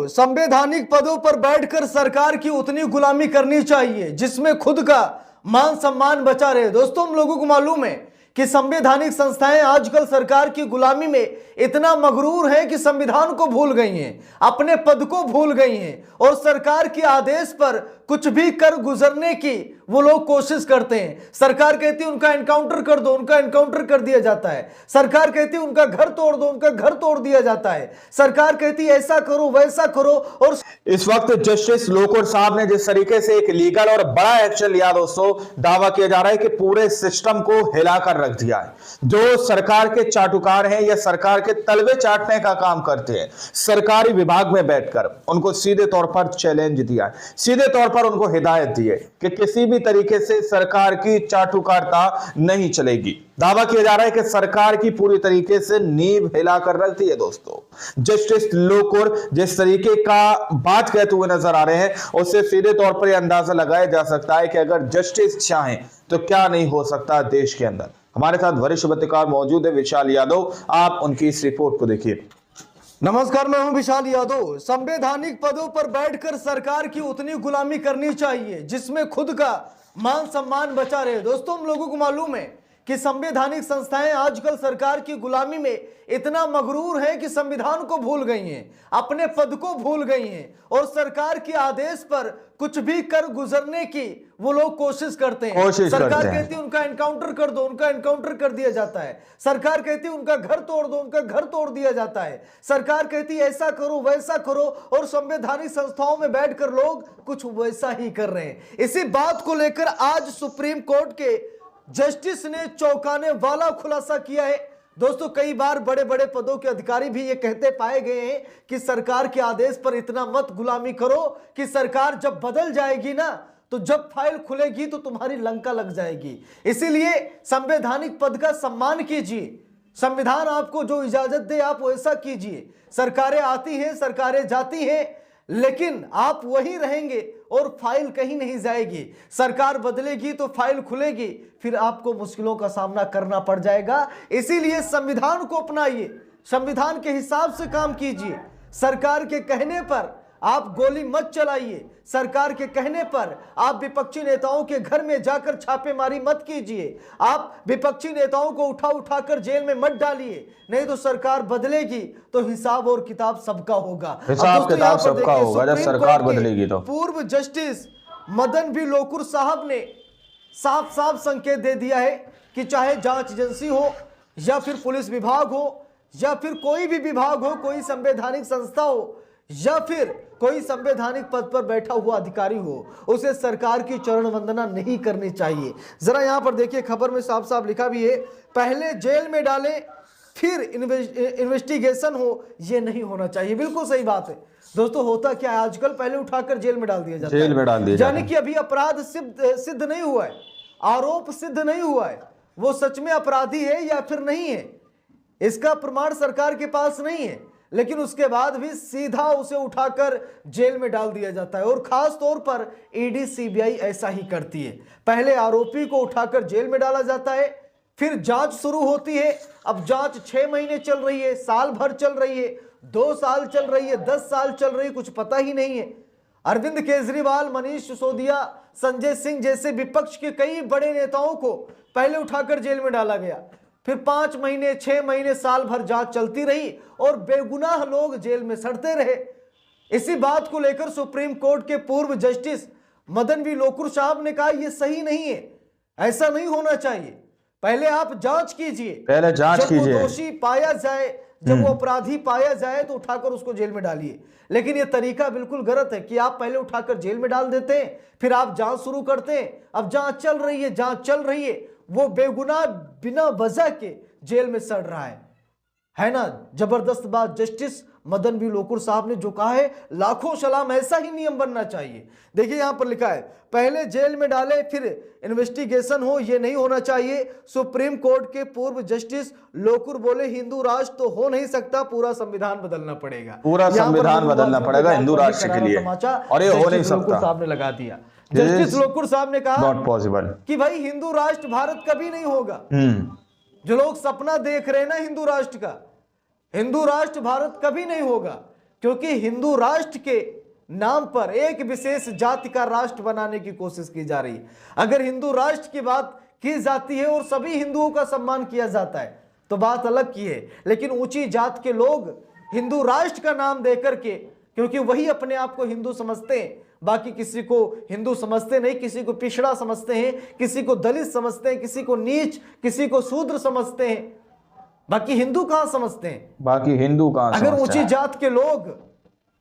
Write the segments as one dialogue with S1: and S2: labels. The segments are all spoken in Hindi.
S1: संवैधानिक पदों पर बैठकर सरकार की उतनी गुलामी करनी चाहिए जिसमें खुद का मान सम्मान बचा रहे। दोस्तों, हम लोगों को मालूम है कि संवैधानिक संस्थाएं आजकल सरकार की गुलामी में इतना मगरूर हैं कि संविधान को भूल गई हैं, अपने पद को भूल गई हैं और सरकार के आदेश पर कुछ भी कर गुजरने की वो लोग कोशिश करते हैं। सरकार कहती है उनका एनकाउंटर कर दो, उनका एनकाउंटर कर दिया जाता है। सरकार कहती है उनका घर तोड़ दो, उनका घर तोड़ दिया जाता है। सरकार कहती है ऐसा करो वैसा करो। और
S2: इस वक्त जस्टिस लोकुर साहब ने जिस तरीके से एक लीगल और बड़ा एक्शन लिया दोस्तों, दावा किया जा रहा है कि पूरे सिस्टम को हिलाकर रख दिया है। जो सरकार के चाटुकार हैं या सरकार के तलवे चाटने का काम करते हैं, सरकारी विभाग में बैठकर उनको सीधे तौर पर चैलेंज दिया है, सीधे तौर पर उनको हिदायत दी है कि किसी भी तरीके से सरकार की चाटुकारता नहीं चलेगी। दावा किया जा रहा है कि सरकार की पूरी तरीके से नींव हिलाकर रख दी है। दोस्तों, जस्टिस लोकुर जिस तरीके का बात कहते हुए नजर आ रहे हैं, उससे सीधे तौर पर यह अंदाजा लगाया जा सकता है कि अगर जस्टिस चाहें तो क्या नहीं हो सकता देश के अंदर। हमारे साथ वरिष्ठ पत्रकार मौजूद है विशाल यादव, आप उनकी इस रिपोर्ट को देखिए।
S1: नमस्कार, मैं हूं विशाल यादव। संवैधानिक पदों पर बैठकर सरकार की उतनी गुलामी करनी चाहिए जिसमें खुद का मान सम्मान बचा रहे। दोस्तों, हम लोगों को मालूम है कि संवैधानिक संस्थाएं आजकल सरकार की गुलामी में इतना मगरूर हैं कि संविधान को भूल गई हैं, अपने पद को भूल गई हैं और सरकार के आदेश पर कुछ भी कर गुजरने की वो लोग कोशिश करते हैं। सरकार कहती है उनका एनकाउंटर कर दो, उनका एनकाउंटर कर दिया जाता है। सरकार कहती है उनका घर तोड़ दो, उनका घर तोड़ दिया जाता है। सरकार कहती है ऐसा करो वैसा करो और संवैधानिक संस्थाओं में बैठकर लोग कुछ वैसा ही कर रहे हैं। इसी बात को लेकर आज सुप्रीम कोर्ट के जस्टिस ने चौंकाने वाला खुलासा किया है। दोस्तों, कई बार बड़े बड़े पदों के अधिकारी भी ये कहते पाए गए हैं कि सरकार के आदेश पर इतना मत गुलामी करो कि सरकार जब बदल जाएगी ना तो जब फाइल खुलेगी तो तुम्हारी लंका लग जाएगी। इसीलिए संवैधानिक पद का सम्मान कीजिए। संविधान आपको जो इजाजत दे आप वैसा कीजिए। सरकारें आती हैं, सरकारें जाती हैं, लेकिन आप वही रहेंगे और फाइल कहीं नहीं जाएगी। सरकार बदलेगी तो फाइल खुलेगी, फिर आपको मुश्किलों का सामना करना पड़ जाएगा। इसीलिए संविधान को अपनाइए, संविधान के हिसाब से काम कीजिए। सरकार के कहने पर आप गोली मत चलाइए, सरकार के कहने पर आप विपक्षी नेताओं के घर में जाकर छापेमारी मत कीजिए। आप विपक्षी नेताओं को उठा उठाकर जेल में मत डालिए, नहीं तो सरकार बदलेगी तो हिसाब और किताब सबका होगा।
S2: हिसाब किताब सबका होगा जब सरकार बदलेगी तो।
S1: पूर्व जस्टिस मदन बी लोकुर साहब ने साफ साफ संकेत दे दिया है कि चाहे जांच एजेंसी हो या फिर पुलिस विभाग हो या फिर कोई भी विभाग हो, कोई संवैधानिक संस्था हो या फिर कोई संवैधानिक पद पर बैठा हुआ अधिकारी हो, उसे सरकार की चरण वंदना नहीं करनी चाहिए। जरा यहां पर देखिए, खबर में साफ साफ लिखा भी है, पहले जेल में डालें फिर इन्वेस्टिगेशन हो, ये नहीं होना चाहिए। बिल्कुल सही बात है। दोस्तों, होता क्या है आजकल, पहले उठाकर जेल में डाल दिया जाता है, जेल में डाल दिया, यानी कि अभी अपराध सिद्ध नहीं हुआ है, आरोप सिद्ध नहीं हुआ है, वो सच में अपराधी है या फिर नहीं है, इसका प्रमाण सरकार के पास नहीं है, लेकिन उसके बाद भी सीधा उसे उठाकर जेल में डाल दिया जाता है। और खास तौर पर ईडी सीबीआई ऐसा ही करती है। पहले आरोपी को उठाकर जेल में डाला जाता है, फिर जांच शुरू होती है। अब जांच 6 महीने चल रही है, साल भर चल रही है, 2 साल चल रही है, 10 साल चल रही है, कुछ पता ही नहीं है। अरविंद केजरीवाल, मनीष सिसोदिया, संजय सिंह जैसे विपक्ष के कई बड़े नेताओं को पहले उठाकर जेल में डाला गया, फिर 5 महीने, 6 महीने, साल भर जांच चलती रही और बेगुनाह लोग जेल में सड़ते रहे। इसी बात को लेकर सुप्रीम कोर्ट के पूर्व जस्टिस मदन बी लोकुर साहब ने कहा यह सही नहीं है, ऐसा नहीं होना चाहिए। पहले आप जांच कीजिए,
S2: पहले जांच कीजिए,
S1: जब वो दोषी पाया जाए, जब वो अपराधी पाया जाए तो उठाकर उसको जेल में डालिए। लेकिन ये तरीका बिल्कुल गलत है कि आप पहले उठाकर जेल में डाल देते हैं, फिर आप जांच शुरू करते हैं। अब जांच चल रही है, जांच चल रही है, वो बेगुनाह बिना वजह के जेल में सड़ रहा है ना। जबरदस्त बात जस्टिस मदन बी लोकुर साहब ने जो कहा है, लाखों सलाम, ऐसा ही नियम बनना चाहिए। देखिए यहां पर लिखा है, पहले जेल में डाले फिर इन्वेस्टिगेशन हो, यह नहीं होना चाहिए। सुप्रीम कोर्ट के पूर्व जस्टिस लोकुर बोले, हिंदू राष्ट्र तो हो नहीं सकता, पूरा संविधान बदलना पड़ेगा,
S2: पूरा संविधान बदलना पड़ेगा हिंदू राष्ट्र के लिए, और ये हो नहीं सकता।
S1: साहब ने लगा दिया, जस्टिस लोकुर साहब ने कहा
S2: नॉट पॉसिबल
S1: कि भाई हिंदू राष्ट्र भारत कभी नहीं होगा। जो लोग सपना देख रहे हैं ना हिंदू राष्ट्र का, हिंदू राष्ट्र भारत कभी नहीं होगा। क्योंकि हिंदू राष्ट्र के नाम पर एक विशेष जाति का राष्ट्र बनाने की कोशिश की जा रही है। अगर हिंदू राष्ट्र की बात की जाती है और सभी हिंदुओं का सम्मान किया जाता है तो बात अलग की है, लेकिन ऊंची जात के लोग हिंदू राष्ट्र का नाम देकर के, क्योंकि वही अपने आप को हिंदू समझते हैं, बाकी किसी को हिंदू समझते नहीं, किसी को पिछड़ा समझते हैं, किसी को दलित समझते हैं, किसी को नीच, किसी को शूद्र समझते हैं, बाकी हिंदू कहां समझते हैं?
S2: बाकी हिंदू कहां
S1: अगर
S2: समझते
S1: ऊंची
S2: हैं?
S1: जात के लोग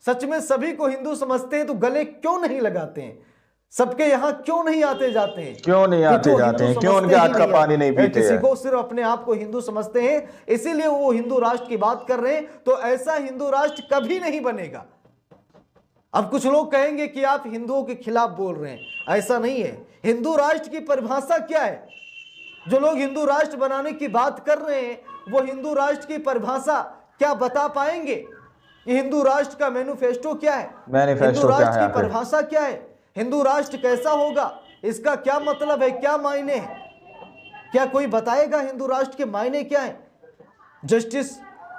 S1: सच में सभी को हिंदू समझते हैं तो गले क्यों नहीं लगाते हैं? सबके यहाँ क्यों नहीं आते जाते हैं?
S2: क्यों नहीं आते जाते हैं? क्यों उनके हाथ का पानी नहीं पीते
S1: किसी
S2: हैं?
S1: को सिर्फ अपने आप को हिंदू समझते हैं, इसीलिए वो हिंदू राष्ट्र की बात कर रहे हैं। तो ऐसा हिंदू राष्ट्र कभी नहीं बनेगा। अब कुछ लोग कहेंगे कि आप हिंदुओं के खिलाफ बोल रहे हैं, ऐसा नहीं है। हिंदू राष्ट्र की परिभाषा क्या है? जो लोग हिंदू राष्ट्र बनाने की बात कर रहे हैं वो हिंदू राष्ट्र की परिभाषा क्या बता पाएंगे कि हिंदू राष्ट्र का मैनिफेस्टो क्या है, हिंदू राष्ट्र की परिभाषा क्या है, हिंदू राष्ट्र कैसा होगा, इसका क्या मतलब है, क्या मायने हैं? क्या कोई बताएगा हिंदू राष्ट्र के मायने क्या है? जस्टिस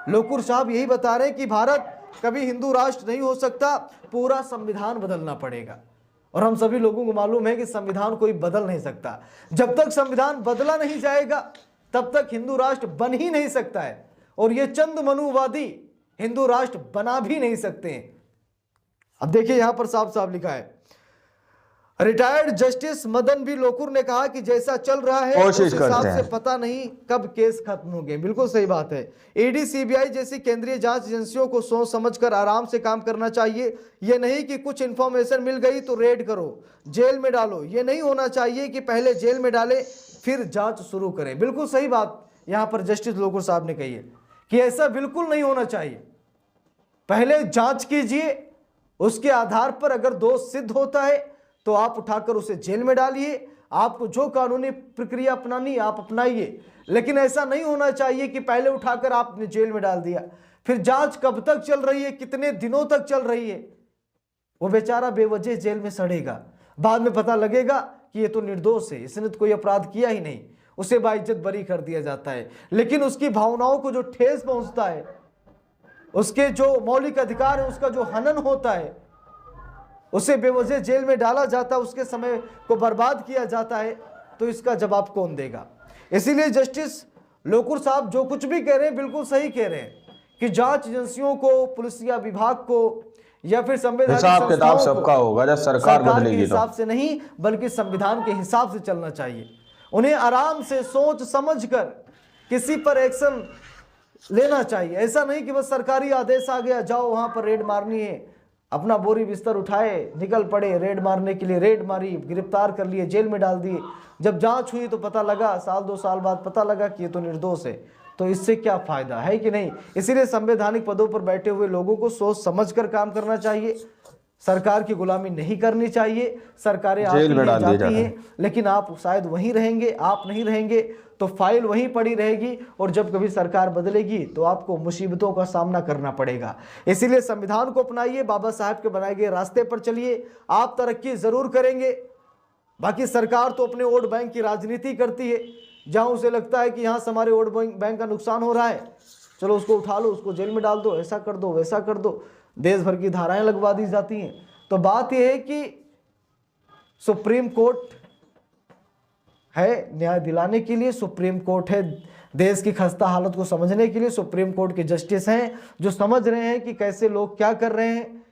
S1: लोकुर साहब यही बता रहे हैं कि भारत कभी हिंदू राष्ट्र नहीं हो सकता, पूरा संविधान बदलना पड़ेगा। और हम सभी लोगों को मालूम है कि संविधान कोई बदल नहीं सकता। जब तक संविधान बदला नहीं जाएगा तब तक हिंदू राष्ट्र बन ही नहीं सकता है। और ये चंद मनुवादी हिंदू राष्ट्र बना भी नहीं सकते हैं। अब देखिए यहां पर साफ साफ लिखा है, retired justice Madan B Lokur ने कहा कि जैसा चल रहा है उस हिसाब से पता नहीं कब केस खत्म होंगे। बिल्कुल सही बात है। ईडी, सीबीआई जैसी केंद्रीय जांच एजेंसियों को सोच समझकर आराम से काम करना चाहिए। यह नहीं कि कुछ इंफॉर्मेशन मिल गई तो रेड करो, जेल में डालो। यह नहीं होना चाहिए कि पहले जेल में डाले फिर जांच शुरू करें। बिल्कुल सही बात यहां पर जस्टिस लोकुर साहब ने कही है कि ऐसा बिल्कुल नहीं होना चाहिए। पहले जांच कीजिए, उसके आधार पर अगर दोष सिद्ध होता है तो आप उठाकर उसे जेल में डालिए। आपको जो कानूनी प्रक्रिया अपनानी आप अपनाइए, लेकिन ऐसा नहीं होना चाहिए कि पहले उठाकर आपने जेल में डाल दिया, फिर जांच कब तक चल रही है, कितने दिनों तक चल रही है, वो बेचारा बेवजह जेल में सड़ेगा। बाद में पता लगेगा कि ये तो निर्दोष है, इसने तो कोई अपराध किया ही नहीं, उसे बाइज्जत बरी कर दिया जाता है। लेकिन उसकी भावनाओं को जो ठेस पहुंचता है, उसके जो मौलिक अधिकार है उसका जो हनन होता है, उसे बेवजह जेल में डाला जाता है, उसके समय को बर्बाद किया जाता है, तो इसका जवाब कौन देगा? इसीलिए जस्टिस लोकुर साहब जो कुछ भी कह रहे हैं बिल्कुल सही कह रहे हैं कि जांच एजेंसियों को, पुलिसिया विभाग को या फिर संवैधानिक
S2: हिसाब किताब सबका होगा जब सरकार बदलेगी तो।
S1: हिसाब से नहीं बल्कि संविधान के हिसाब से चलना चाहिए। उन्हें आराम से सोच समझ कर किसी पर एक्शन लेना चाहिए। ऐसा नहीं कि बस सरकारी आदेश आ गया, जाओ वहां पर रेड मारनी है, अपना बोरी बिस्तर उठाए निकल पड़े रेड मारने के लिए, रेड मारी, गिरफ्तार कर लिए, जेल में डाल दिए। जब जांच हुई तो पता लगा, साल 2 साल बाद पता लगा कि ये तो निर्दोष है, तो इससे क्या फायदा है कि नहीं? इसीलिए संवैधानिक पदों पर बैठे हुए लोगों को सोच समझकर काम करना चाहिए। सरकार की गुलामी नहीं करनी चाहिए। सरकारें आती हैं, लेकिन आप शायद वहीं रहेंगे, आप नहीं रहेंगे तो फाइल वहीं पड़ी रहेगी, और जब कभी सरकार बदलेगी तो आपको मुसीबतों का सामना करना पड़ेगा। इसीलिए संविधान को अपनाइए, बाबा साहब के बनाए गए रास्ते पर चलिए, आप तरक्की जरूर करेंगे। बाकी सरकार तो अपने वोट बैंक की राजनीति करती है, जहां उसे लगता है कि यहाँ से हमारे वोट बैंक का नुकसान हो रहा है, चलो उसको उठा लो, उसको जेल में डाल दो, ऐसा कर दो, वैसा कर दो, देश भर की धाराएं लगवा दी जाती हैं। तो बात यह है कि सुप्रीम कोर्ट है न्याय दिलाने के लिए, सुप्रीम कोर्ट है देश की खस्ता हालत को समझने के लिए, सुप्रीम कोर्ट के जस्टिस हैं जो समझ रहे हैं कि कैसे लोग क्या कर रहे हैं।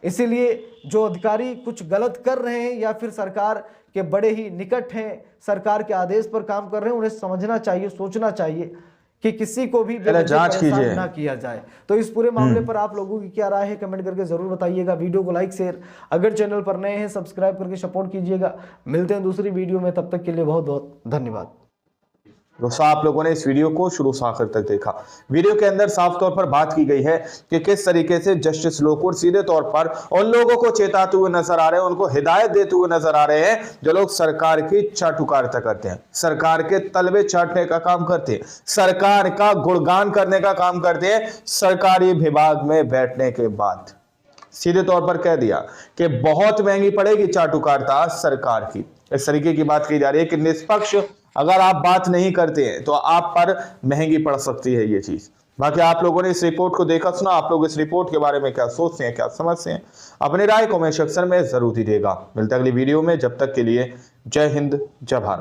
S1: इसीलिए जो अधिकारी कुछ गलत कर रहे हैं या फिर सरकार के बड़े ही निकट हैं, सरकार के आदेश पर काम कर रहे हैं, उन्हें समझना चाहिए, सोचना चाहिए कि किसी को भी
S2: जांच कीजिए
S1: ना किया जाए। तो इस पूरे मामले पर आप लोगों की क्या राय है कमेंट करके जरूर बताइएगा। वीडियो को लाइक शेयर, अगर चैनल पर नए हैं सब्सक्राइब करके सपोर्ट कीजिएगा। मिलते हैं दूसरी वीडियो में, तब तक के लिए बहुत बहुत धन्यवाद।
S2: दोस्तों आप लोगों ने इस वीडियो को शुरू से आखिर तक देखा। वीडियो के अंदर साफ तौर पर बात की गई है कि किस तरीके से जस्टिस लोकुर सीधे तौर पर उन लोगों को चेताते हुए नजर आ रहे हैं, उनको हिदायत देते हुए नजर आ रहे हैं जो लोग सरकार की चाटुकारिता करते हैं, सरकार के तलबे चाटने का काम करते हैं, सरकार का गुणगान करने का काम करते हैं। सरकारी विभाग में बैठने के बाद सीधे तौर पर कह दिया कि बहुत महंगी पड़ेगी चाटुकारिता सरकार की। इस तरीके की बात की जा रही है कि निष्पक्ष अगर आप बात नहीं करते हैं तो आप पर महंगी पड़ सकती है ये चीज। बाकी आप लोगों ने इस रिपोर्ट को देखा सुना, आप लोग इस रिपोर्ट के बारे में क्या सोचते हैं, क्या समझते हैं, अपनी राय कमेंट सेक्शन में जरूर दीजिएगा। मिलते हैं अगली वीडियो में, जब तक के लिए जय हिंद, जय भारत।